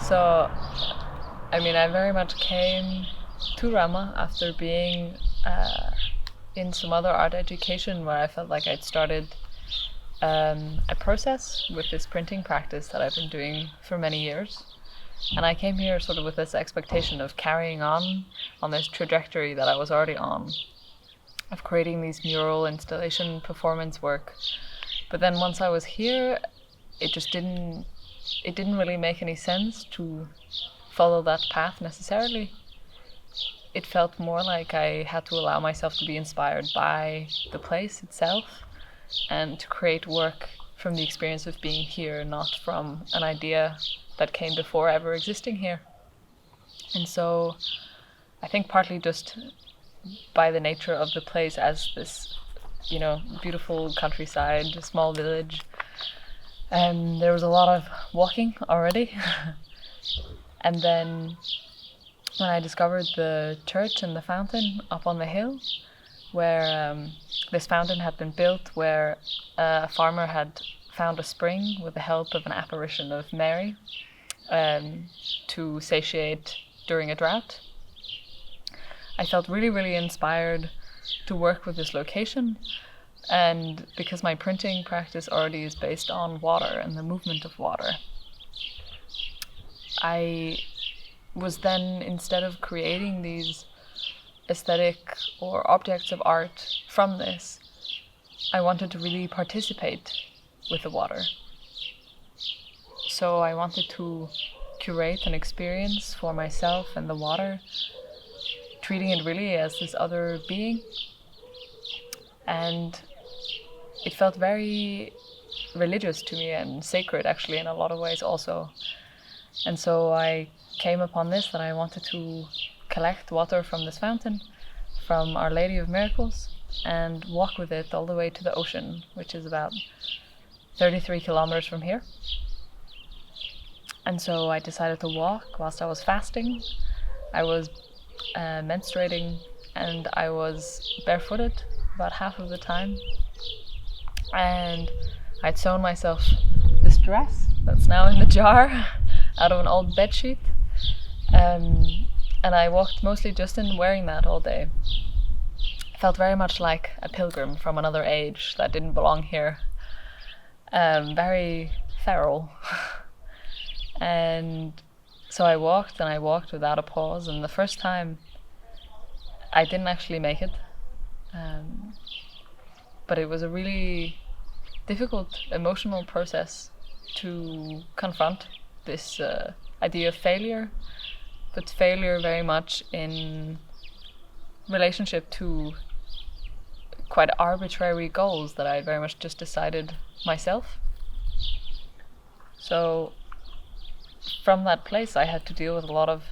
So, I mean, I very much came to Rama after being in some other art education where I felt like I'd started a process with this printing practice that I've been doing for many years. And I came here sort of with this expectation of carrying on this trajectory that I was already on, of creating these mural installation performance work. But then once I was here, it didn't really make any sense to follow that path necessarily. It felt more like I had to allow myself to be inspired by the place itself and to create work from the experience of being here, not from an idea that came before ever existing here. And so I think partly just by the nature of the place as this, beautiful countryside, small village, there was a lot of walking already. And then when I discovered the church and the fountain up on the hill, where this fountain had been built, where a farmer had found a spring with the help of an apparition of Mary to satiate during a drought, I felt really, really inspired to work with this location. And because my printing practice already is based on water and the movement of water, I was then, instead of creating these aesthetic or objects of art from this, I wanted to really participate with the water. So I wanted to curate an experience for myself and the water, treating it really as this other being. And it felt very religious to me and sacred, actually, in a lot of ways also. And so I came upon this, that I wanted to collect water from this fountain, from Our Lady of Miracles, and walk with it all the way to the ocean, which is about 33 kilometers from here. And so I decided to walk whilst I was fasting. I was menstruating, and I was barefooted about half of the time. And I'd sewn myself this dress that's now in the jar out of an old bedsheet. And I walked mostly just in wearing that all day. I felt very much like a pilgrim from another age that didn't belong here. Very feral. And so I walked without a pause, and the first time I didn't actually make it. But it was a really difficult emotional process to confront this idea of failure, but failure very much in relationship to quite arbitrary goals that I very much just decided myself. So from that place I had to deal with a lot of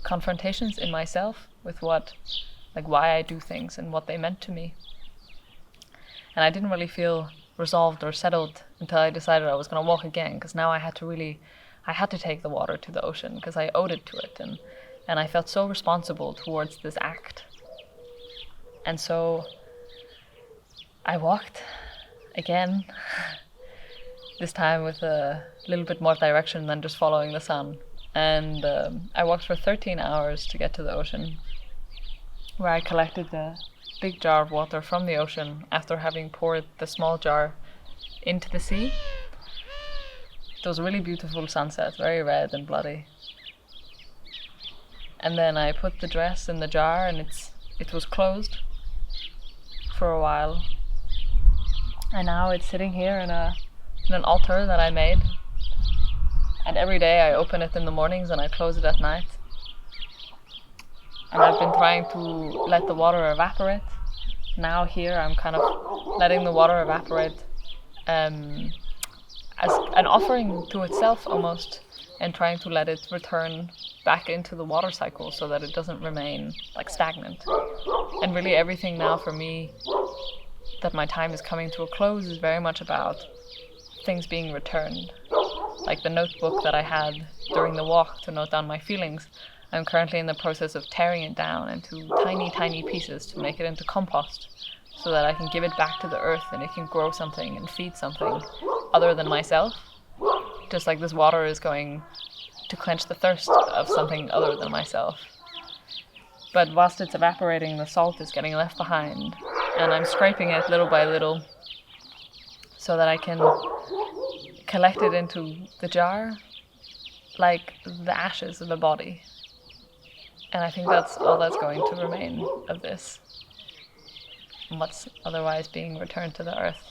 confrontations in myself with why I do things and what they meant to me. And I didn't really feel resolved or settled until I decided I was going to walk again, because now I had to take the water to the ocean because I owed it to it, and I felt so responsible towards this act. And so I walked again, this time with a little bit more direction than just following the sun. And I walked for 13 hours to get to the ocean, where I collected the big jar of water from the ocean after having poured the small jar into the sea. It was a really beautiful sunset, very red and bloody. And then I put the dress in the jar, and it was closed for a while. And now it's sitting here in an altar that I made. And every day I open it in the mornings and I close it at night. And I've been trying to let the water evaporate. Now here I'm kind of letting the water evaporate as an offering to itself almost, and trying to let it return back into the water cycle so that it doesn't remain stagnant. And really everything now for me, that my time is coming to a close, is very much about things being returned. Like the notebook that I had during the walk to note down my feelings, I'm currently in the process of tearing it down into tiny, tiny pieces to make it into compost, so that I can give it back to the earth and it can grow something and feed something other than myself. Just like this water is going to quench the thirst of something other than myself. But whilst it's evaporating, the salt is getting left behind, and I'm scraping it little by little so that I can collect it into the jar like the ashes of a body. And I think that's all that's going to remain of this, and what's otherwise being returned to the earth.